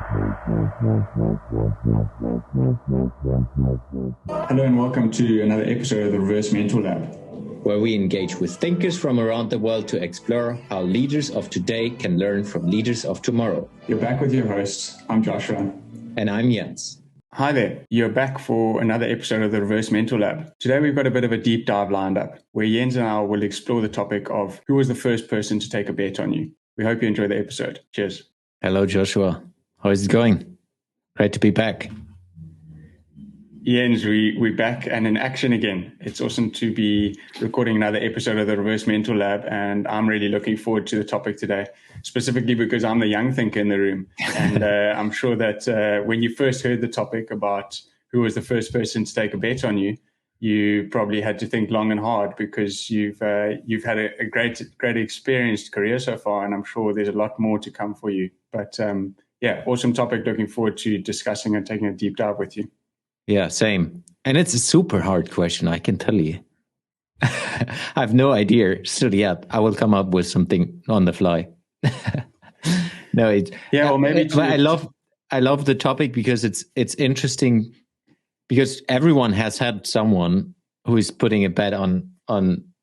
Hello and welcome to another episode of the Reverse Mentor Lab, where we engage with thinkers from around the world to explore how leaders of today can learn from leaders of tomorrow. You're back with your hosts. I'm Joshua. And I'm Jens. Hi there. You're back for another episode of the Reverse Mentor Lab. Today we've got a bit of a deep dive lined up, where Jens and I will explore the topic of who was the first person to take a bet on you. We hope you enjoy the episode. Cheers. Hello, Joshua. How is it going? Great to be back. Jens, we're back and in action again. It's awesome to be recording another episode of the Reverse Mentor Lab, and I'm really looking forward to the topic today, specifically because I'm the young thinker in the room. And I'm sure that when you first heard the topic about who was the first person to take a bet on you, you probably had to think long and hard because you've had a great experienced career so far, and I'm sure there's a lot more to come for you. But yeah, awesome topic. Looking forward to discussing and taking a deep dive with you. Yeah, same. And it's a super hard question, I can tell you. I have no idea still yet. I will come up with something on the fly. No, it's yeah. Or maybe I love the topic because it's interesting because everyone has had someone who is putting a bet on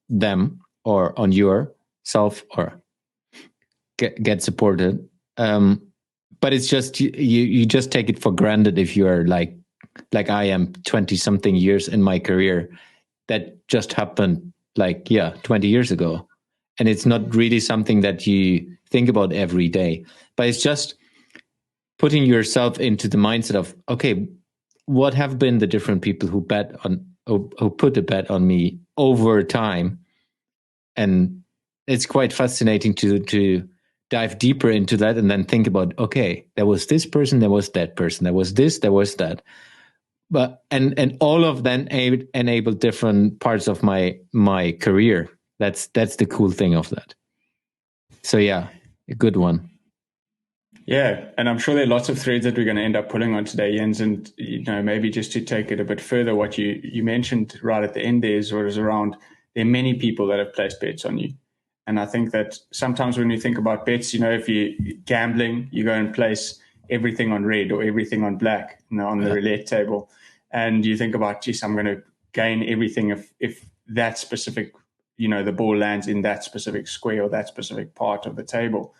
them or on yourself or get supported. But it's just you just take it for granted if you are like I am 20 something years in my career. That just happened 20 years ago. And it's not really something that you think about every day, but it's just putting yourself into the mindset of, okay, what have been the different people who put a bet on me over time? And it's quite fascinating to dive deeper into that and then think about, okay, there was this person, there was that person, there was this, there was that. But and all of them enabled different parts of my career. That's the cool thing of that. So yeah, a good one. Yeah, and I'm sure there are lots of threads that we're going to end up pulling on today, Jens. And maybe just to take it a bit further, what you mentioned right at the end there is around there are many people that have placed bets on you. And I think that sometimes when you think about bets, if you're gambling, you go and place everything on red or everything on black, on the roulette table. And you think about, geez, I'm going to gain everything if that specific, the ball lands in that specific square or that specific part of the table.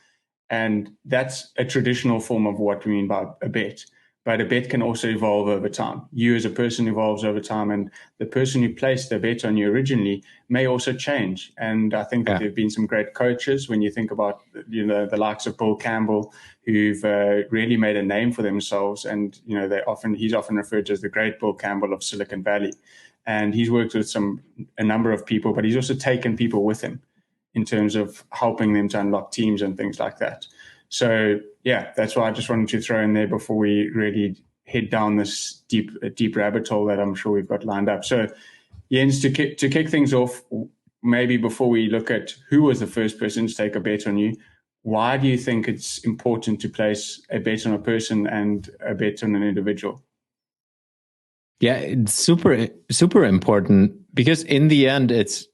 And that's a traditional form of what we mean by a bet. But a bet can also evolve over time. You as a person evolves over time, and the person who placed the bet on you originally may also change. And I think that there have been some great coaches when you think about, the likes of Bill Campbell, who've really made a name for themselves. And, he's often referred to as the great Bill Campbell of Silicon Valley. And he's worked with a number of people, but he's also taken people with him in terms of helping them to unlock teams and things like that. So, yeah, that's why I just wanted to throw in there before we really head down this deep rabbit hole that I'm sure we've got lined up. So, Jens, to kick things off, maybe before we look at who was the first person to take a bet on you, why do you think it's important to place a bet on a person and a bet on an individual? Yeah, it's super, super important because in the end, it's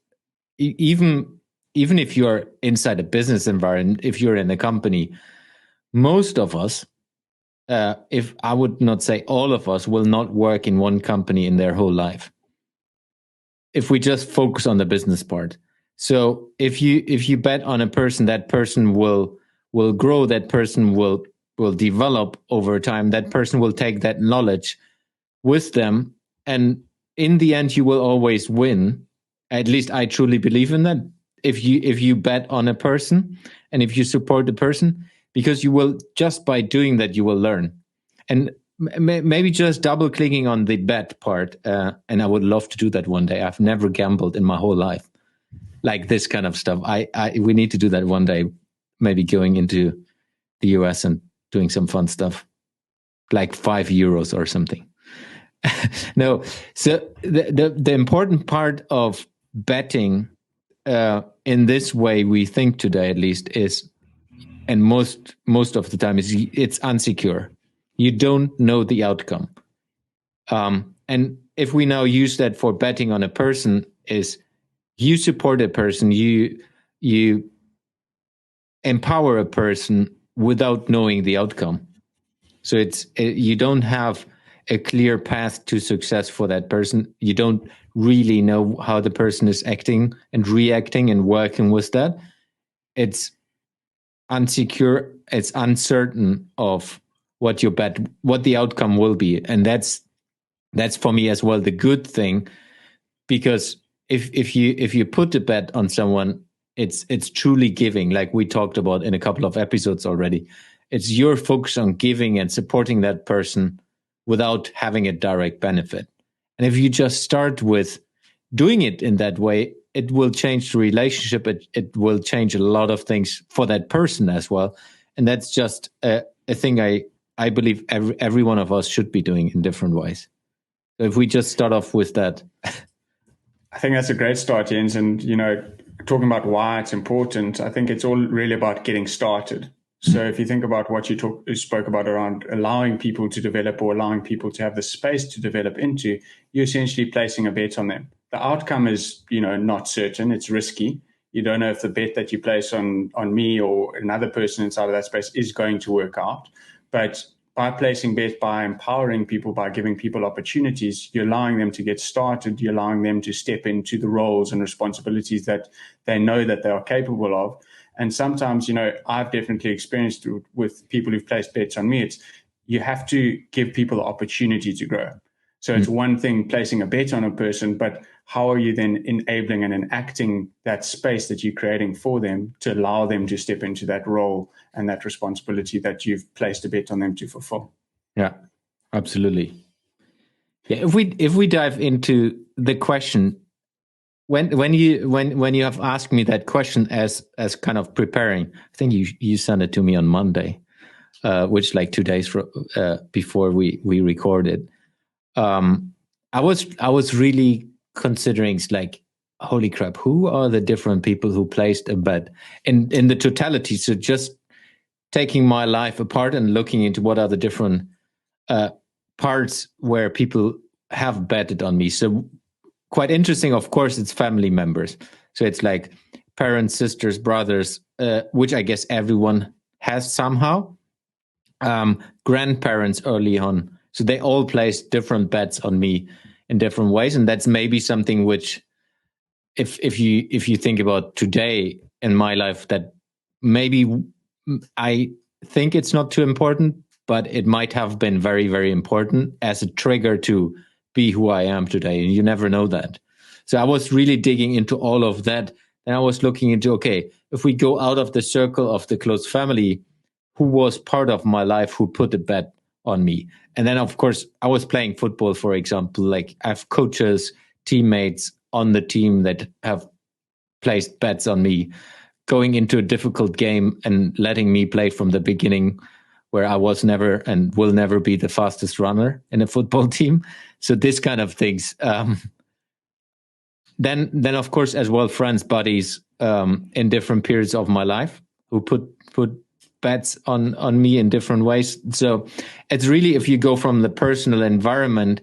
even if you're inside a business environment, if you're in a company, most of us, if I would not say all of us, will not work in one company in their whole life. If we just focus on the business part. So if you bet on a person, that person will grow, that person will develop over time, that person will take that knowledge with them. And in the end, you will always win. At least I truly believe in that. If you bet on a person and if you support the person, because you will, just by doing that, you will learn. And maybe just double clicking on the bet part. And I would love to do that one day. I've never gambled in my whole life, like this kind of stuff. We need to do that one day, maybe going into the US and doing some fun stuff, like €5 or something. No. So the important part of betting, in this way we think today, at least, is, and most of the time, is it's unsecure. You don't know the outcome. And if we now use that for betting on a person, is you support a person, you empower a person without knowing the outcome. So you don't have a clear path to success for that person. You don't really know how the person is acting and reacting and working with that. It's unsecure. It's uncertain of what the outcome will be, and that's for me as well the good thing, because if you put a bet on someone, it's truly giving, like we talked about in a couple of episodes already. It's your focus on giving and supporting that person without having a direct benefit. And if you just start with doing it in that way, it will change the relationship. It will change a lot of things for that person as well. And that's just a thing I believe every one of us should be doing in different ways. So if we just start off with that. I think that's a great start, Jens. And, talking about why it's important, I think it's all really about getting started. So if you think about what you spoke about around allowing people to develop or allowing people to have the space to develop into, you're essentially placing a bet on them. The outcome is, not certain. It's risky. You don't know if the bet that you place on me or another person inside of that space is going to work out. But by placing bets, by empowering people, by giving people opportunities, you're allowing them to get started. You're allowing them to step into the roles and responsibilities that they know that they are capable of. And sometimes, I've definitely experienced with people who've placed bets on me, you have to give people the opportunity to grow. So it's one thing placing a bet on a person, but how are you then enabling and enacting that space that you're creating for them to allow them to step into that role and that responsibility that you've placed a bet on them to fulfill? Yeah, absolutely. Yeah, if we dive into the question, when you have asked me that question as kind of preparing, I think you sent it to me on Monday, which like 2 days before we recorded. I was really considering, like, holy crap, who are the different people who placed a bet in the totality? So just taking my life apart and looking into what are the different parts where people have betted on me. So quite interesting, of course, it's family members. So it's like parents, sisters, brothers, which I guess everyone has somehow. Grandparents early on. So they all placed different bets on me in different ways. And that's maybe something which, if you think about today in my life, that maybe I think it's not too important, but it might have been very, very important as a trigger to be who I am today. And you never know that. So I was really digging into all of that. And I was looking into, okay, if we go out of the circle of the close family, who was part of my life, who put a bet on me? And then, of course, I was playing football, for example. Like, I have coaches, teammates on the team that have placed bets on me, going into a difficult game and letting me play from the beginning, where I was never and will never be the fastest runner in a football team. So this kind of things. Then of course, as well, friends, buddies in different periods of my life who put bets on me in different ways. So it's really, if you go from the personal environment,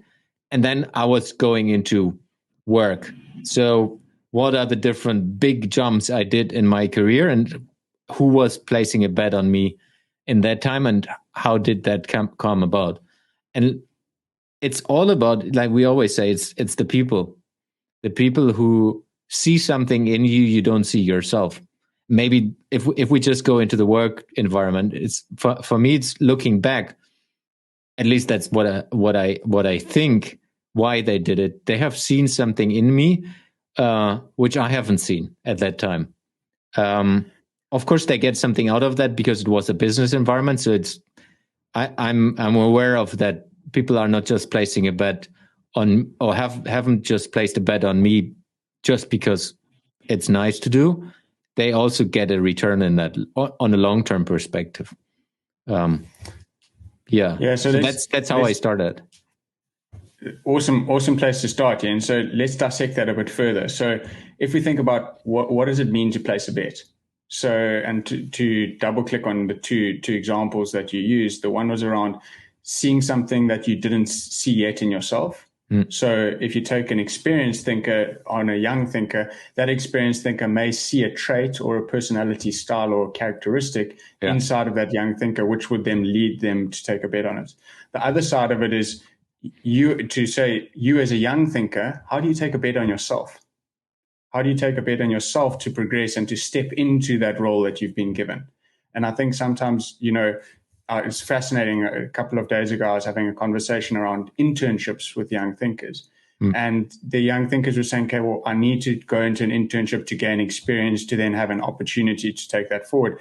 and then I was going into work. So what are the different big jumps I did in my career, and who was placing a bet on me in that time, and how did that come about? And it's all about, like we always say, it's the people who see something in you you don't see yourself. Maybe if we just go into the work environment, it's for me, it's looking back. At least that's what I think. Why they did it? They have seen something in me, which I haven't seen at that time. Of course, they get something out of that because it was a business environment. So I'm aware of that. People are not just placing a bet on, or haven't just placed a bet on me just because it's nice to do. They also get a return in that on a long-term perspective. Yeah. So that's how I started. Awesome place to start, Ian. So let's dissect that a bit further. So if we think about what does it mean to place a bet? So, and to double click on the two examples that you used, the one was around seeing something that you didn't see yet in yourself. So if you take an experienced thinker on a young thinker, that experienced thinker may see a trait or a personality style or characteristic inside of that young thinker, which would then lead them to take a bet on it. The other side of it is you as a young thinker, how do you take a bet on yourself? How do you take a bet on yourself to progress and to step into that role that you've been given? And I think sometimes, it's fascinating. A couple of days ago, I was having a conversation around internships with young thinkers. And the young thinkers were saying, okay, well, I need to go into an internship to gain experience to then have an opportunity to take that forward.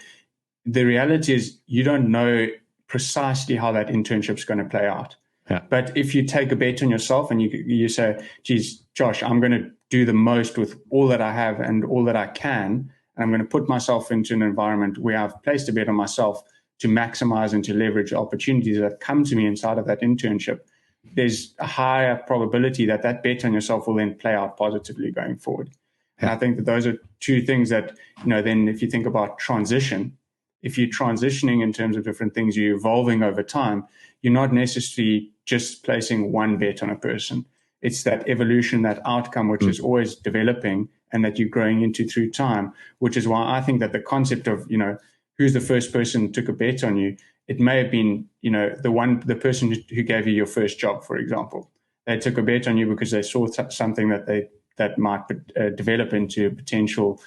The reality is you don't know precisely how that internship is going to play out. Yeah. But if you take a bet on yourself and you say, geez, Josh, I'm going to do the most with all that I have and all that I can, and I'm going to put myself into an environment where I've placed a bet on myself to maximize and to leverage opportunities that come to me inside of that internship, there's a higher probability that that bet on yourself will then play out positively going forward. Yeah. And I think that those are two things that, then if you think about transition, if you're transitioning in terms of different things, you're evolving over time, you're not necessarily just placing one bet on a person. It's that evolution, that outcome, which is always developing and that you're growing into through time, which is why I think that the concept of, who's the first person who took a bet on you, it may have been, the person who gave you your first job, for example. They took a bet on you because they saw something that might develop into a potential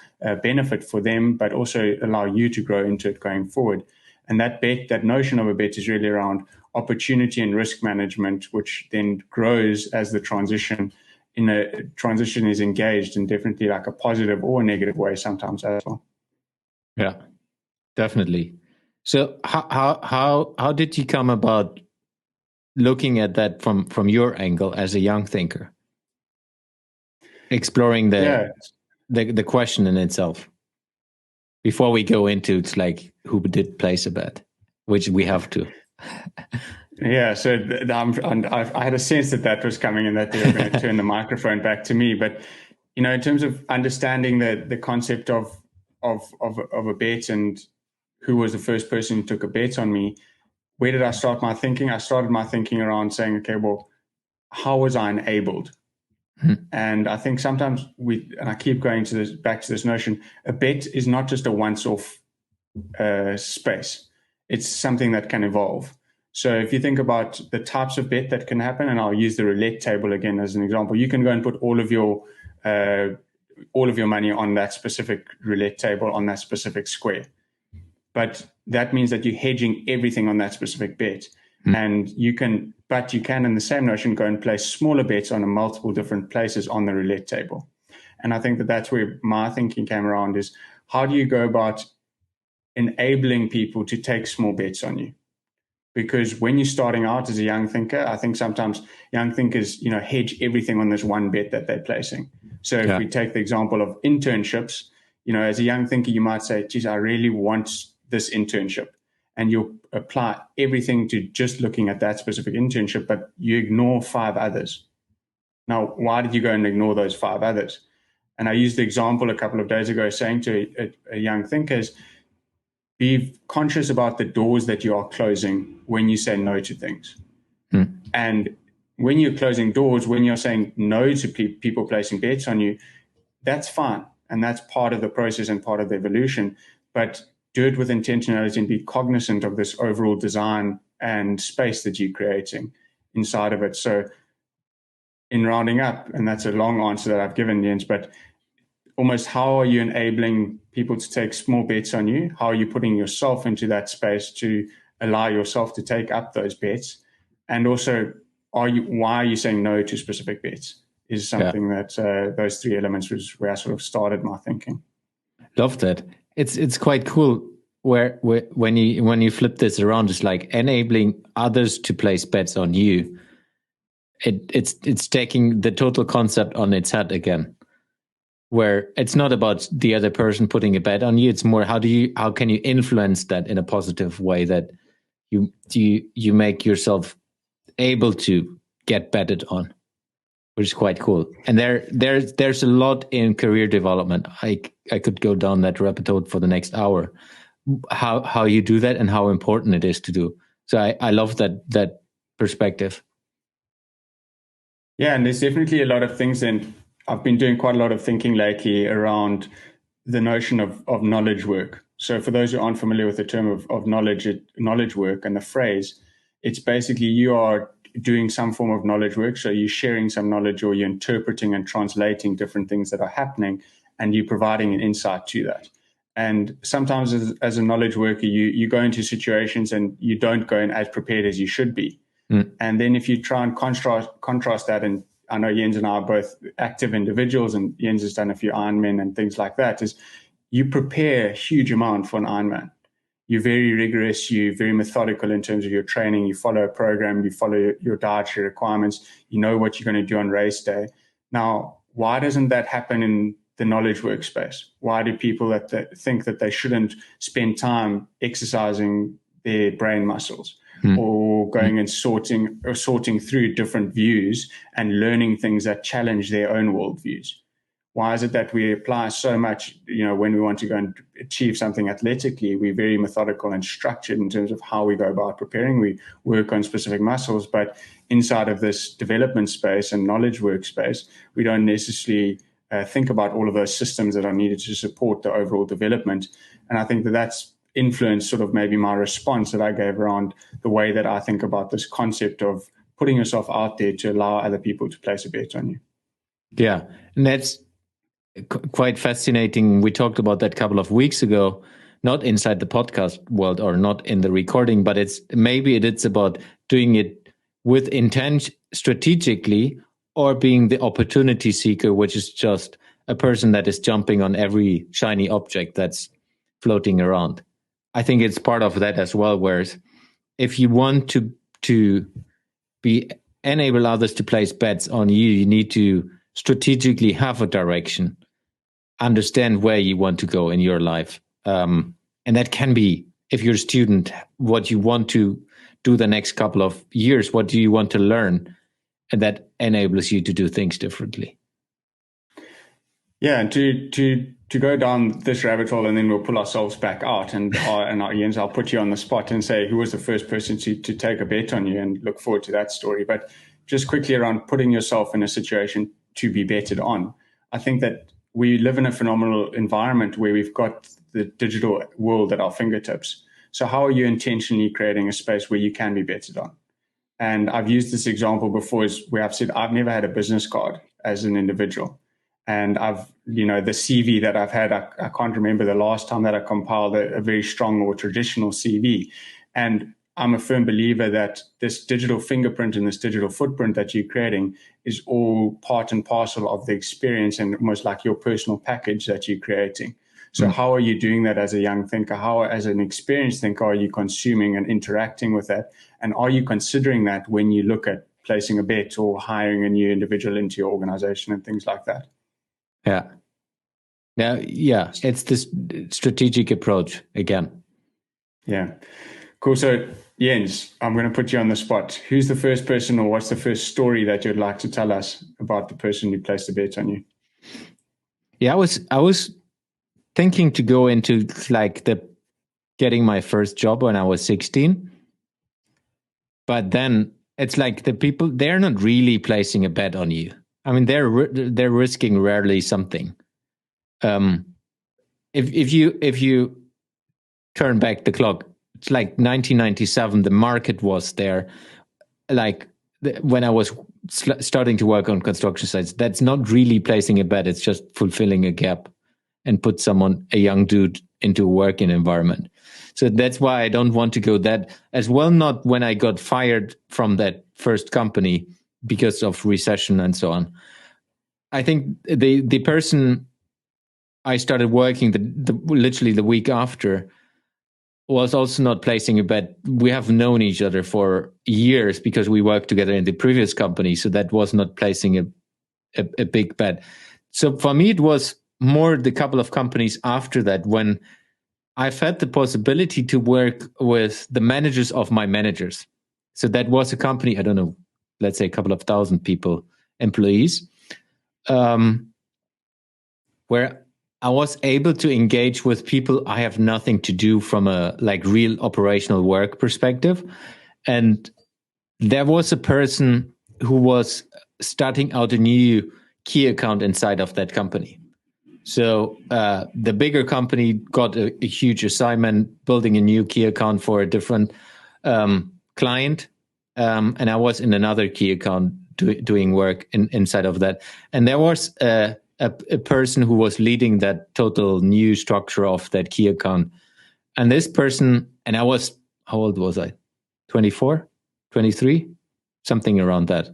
benefit for them, but also allow you to grow into it going forward. And that notion of a bet is really around opportunity and risk management, which then grows as the transition is engaged in definitely like a positive or a negative way sometimes as well. Yeah, definitely. So how did you come about looking at that from your angle as a young thinker? Exploring the question in itself before we go into it's like who did place a bet, which we have to. Yeah, so I had a sense that was coming and that they were going to turn the microphone back to me. But in terms of understanding the concept of a bet and who was the first person who took a bet on me, where did I start my thinking? I started my thinking around saying, okay, well, how was I enabled? And I think sometimes and I keep going back to this notion, a bet is not just a once-off space. It's something that can evolve. So if you think about the types of bet that can happen, and I'll use the roulette table again as an example, you can go and put all of your money on that specific roulette table on that specific square. But that means that you're hedging everything on that specific bet. And you can in the same notion go and place smaller bets on multiple different places on the roulette table. And I think that that's where my thinking came around is how do you go about enabling people to take small bets on you? Because when you're starting out as a young thinker, I think sometimes young thinkers, hedge everything on this one bet that they're placing. So if we take the example of internships, as a young thinker, you might say, geez, I really want this internship. And you'll apply everything to just looking at that specific internship, but you ignore 5 others. Now, why did you go and ignore those 5 others? And I used the example a couple of days ago saying to a young thinkers, be conscious about the doors that you are closing when you say no to things. And when you're closing doors, when you're saying no to people placing bets on you, that's fine. And that's part of the process and part of the evolution. But do it with intentionality and be cognizant of this overall design and space that you're creating inside of it. So in rounding up, and that's a long answer that I've given, Jens, but almost how are you enabling people to take small bets on you? How are you putting yourself into that space to allow yourself to take up those bets? And also, why are you saying no to specific bets is something that those 3 elements was where I sort of started my thinking. Love that. It's quite cool where when you flip this around, it's like enabling others to place bets on you. It's taking the total concept on its head again, where it's not about the other person putting a bet on you. It's more how can you influence that in a positive way that you make yourself able to get betted on, which is quite cool. And there's a lot in career development. I could go down that rabbit hole for the next hour. How you do that and how important it is to do. So I love that perspective. Yeah, and there's definitely a lot of things, and I've been doing quite a lot of thinking lately around the notion of knowledge work. So for those who aren't familiar with the term of knowledge work and the phrase, it's basically you are doing some form of knowledge work. So you're sharing some knowledge, or you're interpreting and translating different things that are happening, and you're providing an insight to that. And sometimes as a knowledge worker, you go into situations and you don't go in as prepared as you should be. And then if you try and contrast that, and I know Jens and I are both active individuals, and Jens has done a few Ironmen and things like that, is you prepare a huge amount for an Ironman. You're very rigorous, you're very methodical in terms of your training, you follow a program, you follow your dietary requirements, you know what you're going to do on race day. Now, why doesn't that happen in the knowledge workspace? Why do people think that they shouldn't spend time exercising their brain muscles, or going and sorting through different views and learning things that challenge their own worldviews? Why is it that we apply so much, when we want to go and achieve something athletically, we're very methodical and structured in terms of how we go about preparing. We work on specific muscles, but inside of this development space and knowledge workspace, we don't necessarily think about all of those systems that are needed to support the overall development. And I think that that's influenced sort of maybe my response that I gave around the way that I think about this concept of putting yourself out there to allow other people to place a bet on you. Yeah, and that's quite fascinating. We talked about that a couple of weeks ago, not inside the podcast world or not in the recording, but it's about doing it with intent strategically, or being the opportunity seeker, which is just a person that is jumping on every shiny object that's floating around. I think it's part of that as well. Whereas if you want to enable others to place bets on you, you need to strategically have a direction, understand where you want to go in your life. And that can be, if you're a student, what you want to do the next couple of years, what do you want to learn? And that enables you to do things differently. Yeah, and to go down this rabbit hole, and then we'll pull ourselves back out. And Jens, I'll put you on the spot and say, who was the first person to take a bet on you, and look forward to that story. But just quickly around putting yourself in a situation to be betted on. I think that we live in a phenomenal environment where we've got the digital world at our fingertips. So how are you intentionally creating a space where you can be betted on? And I've used this example before, is where I've said I've never had a business card as an individual. And the CV that I've had, I can't remember the last time that I compiled a very strong or traditional CV. And I'm a firm believer that this digital fingerprint and this digital footprint that you're creating is all part and parcel of the experience, and almost like your personal package that you're creating. So how are you doing that as a young thinker? How, as an experienced thinker, are you consuming and interacting with that? And are you considering that when you look at placing a bet or hiring a new individual into your organization and things like that? Yeah. Now, yeah, it's this strategic approach again. Yeah. Cool. So, Jens, I'm going to put you on the spot. Who's the first person, or what's the first story that you'd like to tell us about the person who placed the bet on you? Yeah, I was thinking to go into like getting my first job when I was 16. But then it's like the people, they're not really placing a bet on you. I mean, they're risking rarely something. If you turn back the clock, it's like 1997. The market was there. Like when I was starting to work on construction sites, that's not really placing a bet. It's just fulfilling a gap and put a young dude into a working environment. So that's why I don't want to go that as well. Not when I got fired from that first company because of recession and so on. I think the person I started working literally the week after was also not placing a bet. We have known each other for years because we worked together in the previous company. So that was not placing a big bet. So for me, it was more the couple of companies after that when I've had the possibility to work with the managers of my managers. So that was a company, I don't know, let's say a couple of thousand employees, where I was able to engage with people I have nothing to do from a like real operational work perspective. And there was a person who was starting out a new key account inside of that company. So the bigger company got a huge assignment, building a new key account for a different client. And I was in another key account doing work inside of that. And there was a person who was leading that total new structure of that key account. And this person, and I was, how old was I? 24, 23, something around that.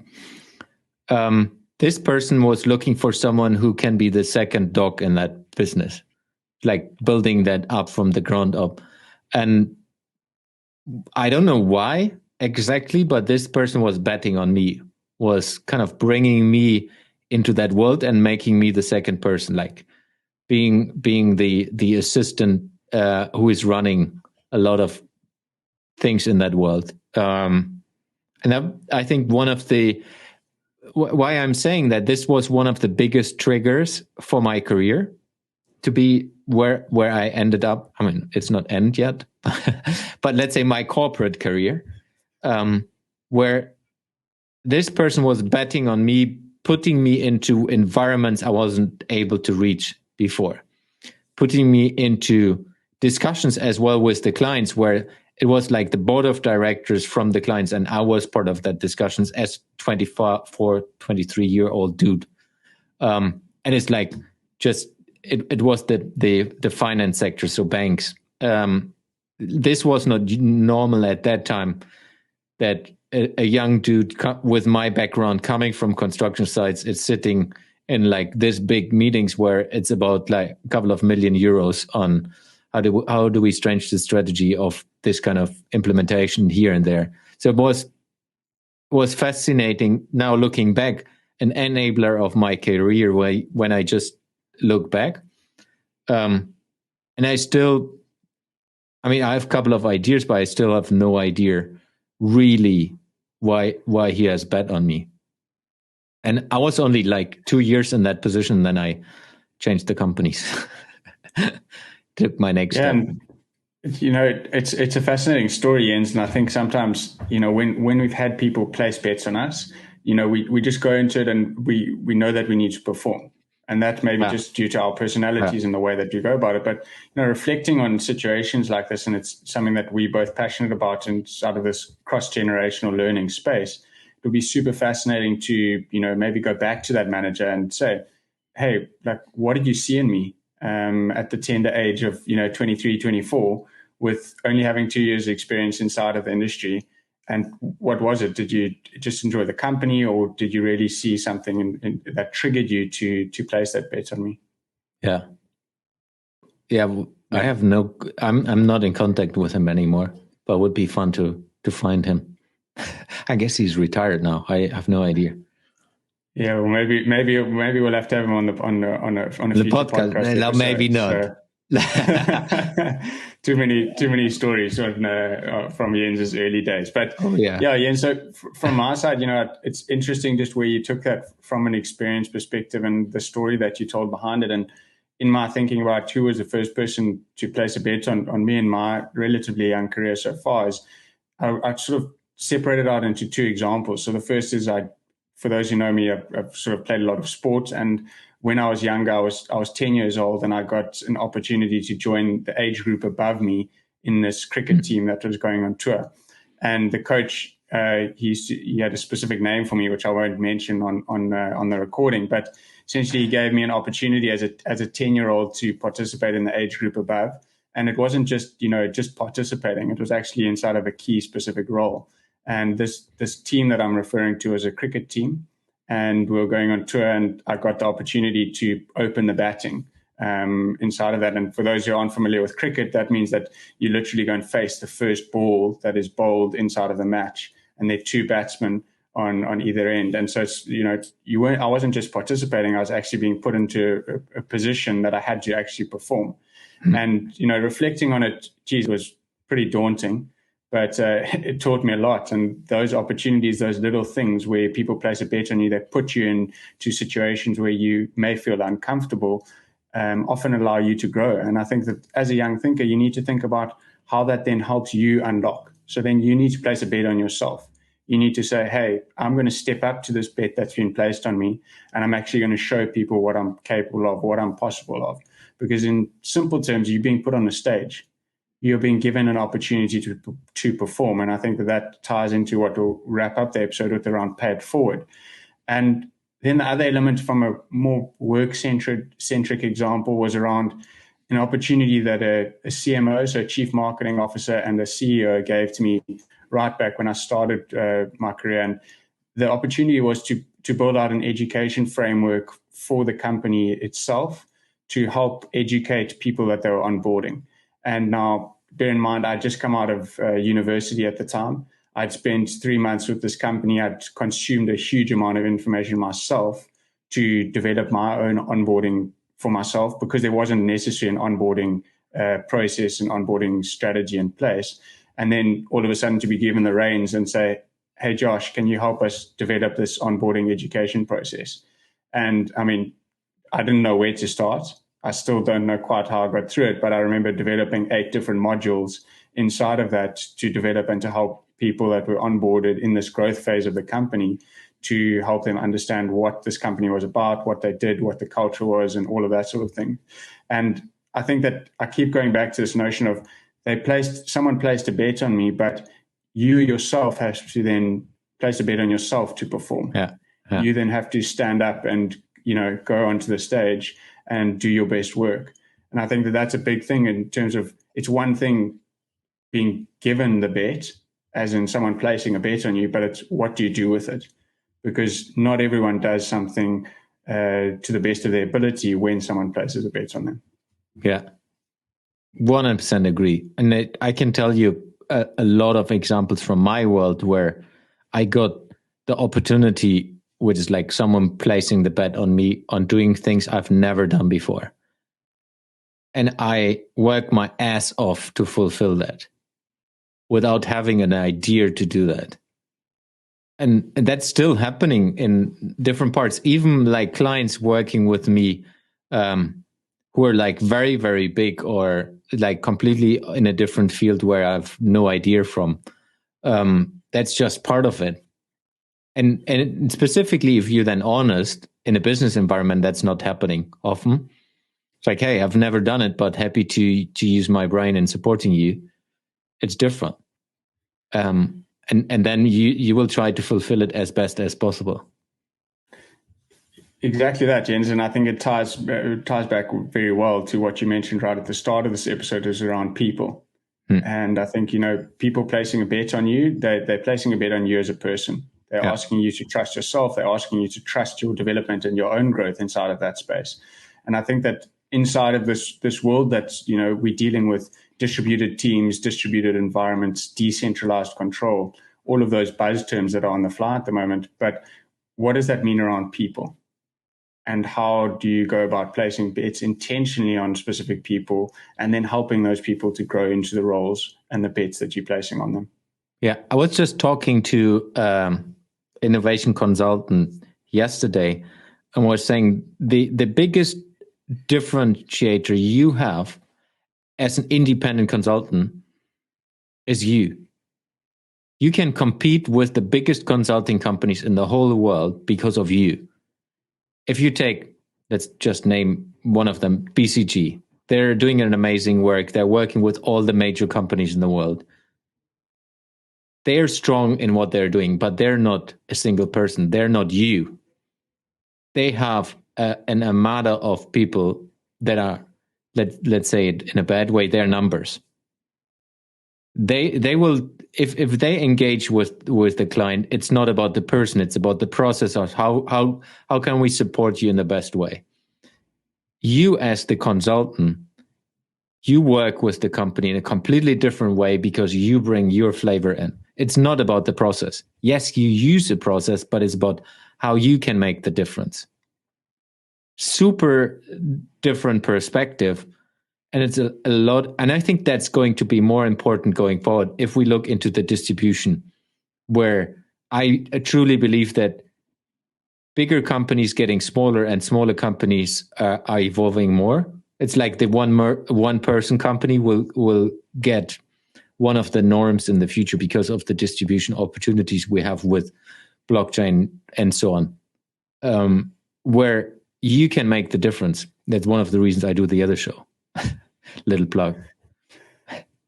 This person was looking for someone who can be the second dog in that business, like building that up from the ground up. And I don't know why exactly, but this person was betting on me, was kind of bringing me into that world and making me the second person, like being the assistant who is running a lot of things in that world. And I think one of the why I'm saying that this was one of the biggest triggers for my career to be where I ended up. I mean, it's not end yet, but let's say my corporate career, where this person was betting on me, putting me into environments I wasn't able to reach before, putting me into discussions as well with the clients where it was like the board of directors from the clients, and I was part of that discussions as 24, 23-year-old dude. And it's like just it was the finance sector, so banks. This was not normal at that time. That a young dude with my background coming from construction sites is sitting in like this big meetings where it's about like a couple of million euros on how do we change the strategy of this kind of implementation here and there. So it was fascinating now looking back, an enabler of my career when I just look back. And I have a couple of ideas, but I still have no idea really why he has bet on me. And I was only like 2 years in that position, then I changed the companies. Took my next step. And, it's a fascinating story, Jens. And I think sometimes, when we've had people place bets on us, we just go into it and we know that we need to perform. And that may be just due to our personalities and the way that we go about it. But, reflecting on situations like this, and it's something that we're both passionate about inside of this cross-generational learning space, it would be super fascinating to, maybe go back to that manager and say, hey, like, what did you see in me at the tender age of, 23, 24, with only having 2 years experience inside of the industry? And what was it? Did you just enjoy the company, or did you really see something that triggered you to place that bet on me? Yeah. I have I'm not in contact with him anymore, but it would be fun to find him. I guess he's retired now. I have no idea. Yeah, well, maybe we'll have to have him on a future podcast. No, maybe not. Too many stories from Jens's early days. But Jens, so from my side, it's interesting just where you took that from an experience perspective and the story that you told behind it. And in my thinking about who was the first person to place a bet on me in my relatively young career so far, is I sort of separated out into two examples. So the first is for those who know me, I've sort of played a lot of sports, and when I was younger, I was 10 years old, and I got an opportunity to join the age group above me in this cricket team that was going on tour. And the coach, he had a specific name for me, which I won't mention on the recording, but essentially he gave me an opportunity as a 10-year-old to participate in the age group above. And it wasn't just participating; it was actually inside of a key specific role. And this team that I'm referring to is a cricket team. And we were going on tour, and I got the opportunity to open the batting inside of that. And for those who aren't familiar with cricket, that means that you literally go and face the first ball that is bowled inside of the match, and there are two batsmen on either end. And so it's, I wasn't just participating; I was actually being put into a position that I had to actually perform. And reflecting on it, it was pretty daunting. But it taught me a lot. And those opportunities, those little things where people place a bet on you, that put you into situations where you may feel uncomfortable, often allow you to grow. And I think that as a young thinker, you need to think about how that then helps you unlock. So then you need to place a bet on yourself. You need to say, hey, I'm going to step up to this bet that's been placed on me, and I'm actually going to show people what I'm capable of, what I'm possible of. Because in simple terms, you're being put on a stage. You're being given an opportunity to perform. And I think that ties into what we'll wrap up the episode with around pay it forward. And then the other element from a more work-centric example was around an opportunity that a CMO, so a chief marketing officer, and a CEO gave to me right back when I started my career. And the opportunity was to build out an education framework for the company itself to help educate people that they were onboarding. And now, bear in mind, I'd just come out of university at the time. I'd spent 3 months with this company. I'd consumed a huge amount of information myself to develop my own onboarding for myself, because there wasn't necessarily an onboarding process and onboarding strategy in place. And then all of a sudden to be given the reins and say, hey, Josh, can you help us develop this onboarding education process? And I mean, I didn't know where to start. I still don't know quite how I got through it, but I remember developing 8 different modules inside of that to develop and to help people that were onboarded in this growth phase of the company, to help them understand what this company was about, what they did, what the culture was, and all of that sort of thing. And I think that I keep going back to this notion of someone placed a bet on me, but you yourself have to then place a bet on yourself to perform. Yeah. You then have to stand up and, go onto the stage and do your best work. And I think that that's a big thing in terms of, it's one thing being given the bet, as in someone placing a bet on you, but it's what do you do with it? Because not everyone does something to the best of their ability when someone places a bet on them. Yeah, 100% agree. And I can tell you a lot of examples from my world where I got the opportunity, which is like someone placing the bet on me on doing things I've never done before. And I work my ass off to fulfill that without having an idea to do that. And that's still happening in different parts, even like clients working with me who are like very, very big or like completely in a different field where I have no idea from. That's just part of it. And specifically, if you're then honest in a business environment, that's not happening often. It's like, hey, I've never done it, but happy to use my brain in supporting you. It's different. And then you will try to fulfill it as best as possible. Exactly that, Jens. And I think it ties back very well to what you mentioned right at the start of this episode, is around people. And I think, people placing a bet on you, they're placing a bet on you as a person. They're asking you to trust yourself. They're asking you to trust your development and your own growth inside of that space. And I think that inside of this world that's, we're dealing with distributed teams, distributed environments, decentralized control, all of those buzz terms that are on the fly at the moment. But what does that mean around people? And how do you go about placing bets intentionally on specific people and then helping those people to grow into the roles and the bets that you're placing on them? Yeah, I was just talking to innovation consultant yesterday and was saying the biggest differentiator you have as an independent consultant is you. You can compete with the biggest consulting companies in the whole world because of you. If you take, let's just name one of them, BCG. They're doing an amazing work. They're working with all the major companies in the world. They're strong in what they're doing, but they're not a single person. They're not you. They have an armada of people that are, let's say it in a bad way, they're numbers. They will, if they engage with the client, it's not about the person, it's about the process of how can we support you in the best way. You as the consultant, you work with the company in a completely different way because you bring your flavor in. It's not about the process. Yes, you use the process, but it's about how you can make the difference. Super different perspective. And it's a lot. And I think that's going to be more important going forward if we look into the distribution, where I truly believe that bigger companies getting smaller and smaller companies are evolving more. It's like the one person company will get one of the norms in the future because of the distribution opportunities we have with blockchain and so on, where you can make the difference. That's one of the reasons I do the other show. Little plug.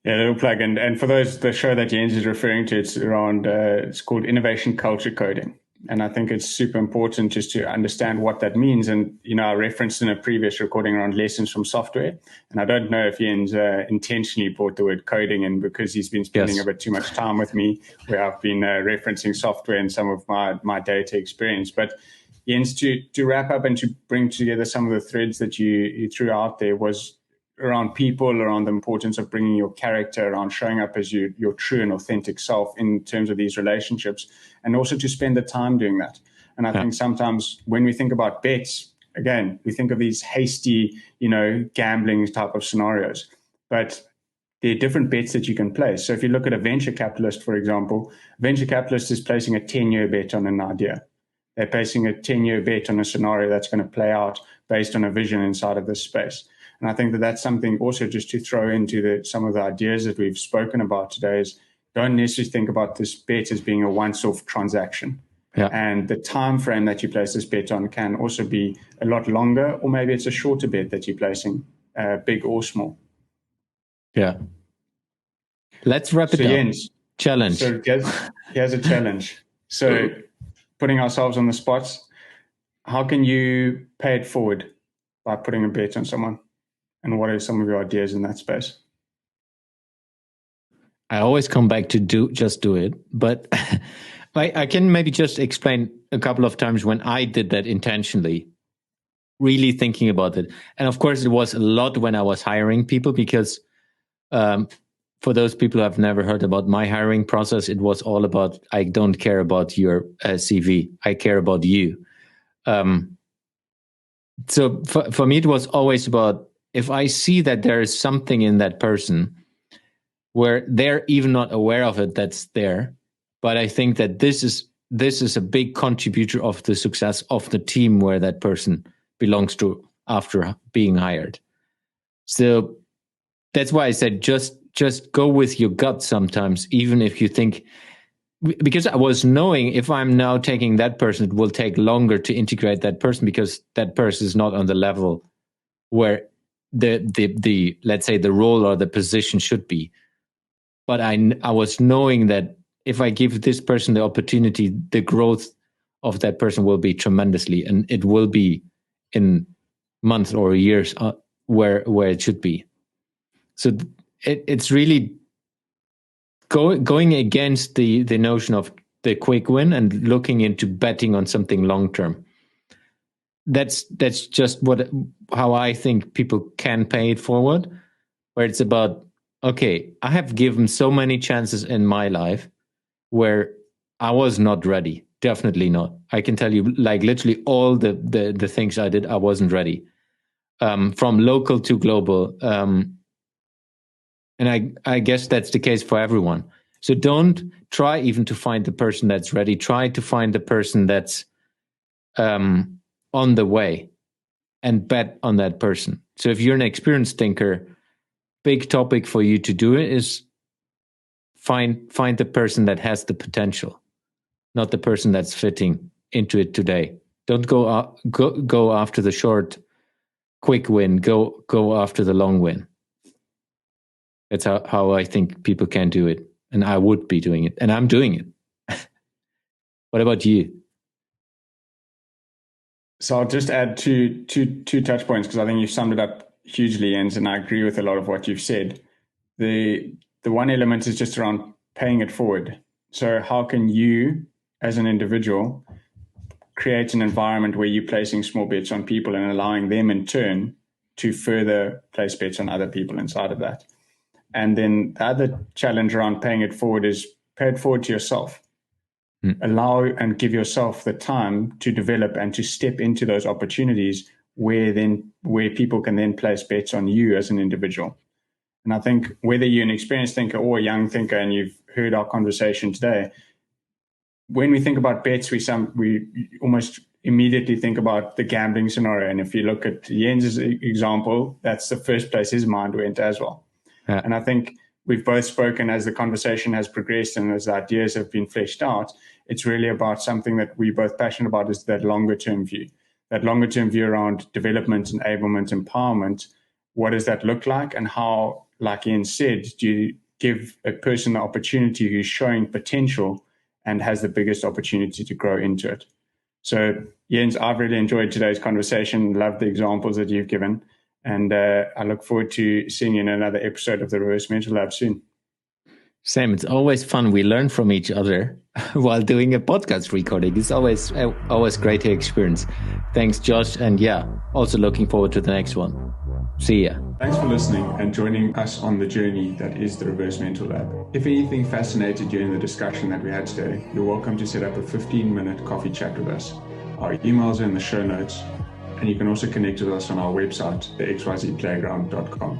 Yeah, little plug. And for those, the show that Jens is referring to, it's around, it's called Innovation Culture Coding. And I think it's super important just to understand what that means. And, I referenced in a previous recording around lessons from software. And I don't know if Jens intentionally brought the word coding in because he's been spending a bit too much time with me, where I've been referencing software in some of my data experience. But Jens, to wrap up and to bring together some of the threads that you threw out there was around people, around the importance of bringing your character, around showing up as your true and authentic self in terms of these relationships, and also to spend the time doing that. And I think sometimes when we think about bets, again, we think of these hasty, gambling type of scenarios, but there are different bets that you can place. So if you look at a venture capitalist, for example, a venture capitalist is placing a 10-year bet on an idea. They're placing a 10-year bet on a scenario that's going to play out based on a vision inside of this space. And I think that that's something also just to throw into some of the ideas that we've spoken about today is don't necessarily think about this bet as being a once-off transaction. Yeah. And the time frame that you place this bet on can also be a lot longer, or maybe it's a shorter bet that you're placing, big or small. Yeah. Let's wrap it up. Jens, challenge. So here's a challenge. So putting ourselves on the spot, how can you pay it forward by putting a bet on someone? And what are some of your ideas in that space? I always come back to just do it. But I can maybe just explain a couple of times when I did that intentionally, really thinking about it. And of course, it was a lot when I was hiring people because for those people who have never heard about my hiring process, it was all about, I don't care about your CV. I care about you. So for me, it was always about, if I see that there is something in that person where they're even not aware of it that's there, but I think that this is a big contributor of the success of the team where that person belongs to after being hired. So that's why I said just go with your gut sometimes, even if you think, because I was knowing if I'm now taking that person, it will take longer to integrate that person because that person is not on the level where the let's say the role or the position should be. But I was knowing that if I give this person the opportunity, the growth of that person will be tremendously, and it will be in months or years where it should be. So it's really going against the notion of the quick win and looking into betting on something long term. That's just how I think people can pay it forward, where it's about, okay, I have given so many chances in my life where I was not ready. Definitely not. I can tell you, like literally all the things I did, I wasn't ready. From local to global. And I guess that's the case for everyone. So don't try even to find the person that's ready. Try to find the person that's on the way and bet on that person. So if you're an experienced thinker, big topic for you to do it is find the person that has the potential, not the person that's fitting into it today. Don't go after the short, quick win. Go after the long win. That's how I think people can do it, and I would be doing it, and I'm doing it. What about you? So I'll just add two touch points because I think you've summed it up hugely, Jens, and I agree with a lot of what you've said. The one element is just around paying it forward. So how can you, as an individual, create an environment where you're placing small bets on people and allowing them in turn to further place bets on other people inside of that? And then the other challenge around paying it forward is pay it forward to yourself. Allow and give yourself the time to develop and to step into those opportunities where people can then place bets on you as an individual. And I think whether you're an experienced thinker or a young thinker, and you've heard our conversation today, when we think about bets, we almost immediately think about the gambling scenario. And if you look at Jens's example, that's the first place his mind went as well. Yeah. And I think we've both spoken as the conversation has progressed and as the ideas have been fleshed out, it's really about something that we're both passionate about, is that longer term view. That longer term view around development, enablement, empowerment. What does that look like? And how, like Ian said, do you give a person the opportunity who's showing potential and has the biggest opportunity to grow into it? So, Jens, I've really enjoyed today's conversation. Love the examples that you've given. And I look forward to seeing you in another episode of the Reverse Mentor Lab soon. Same. It's always fun. We learn from each other while doing a podcast recording. It's always great to experience. Thanks, Josh. And yeah, also looking forward to the next one. See ya. Thanks for listening and joining us on the journey that is the Reverse Mentor Lab. If anything fascinated you in the discussion that we had today, you're welcome to set up a 15-minute coffee chat with us. Our emails are in the show notes, and you can also connect with us on our website, thexyzplayground.com.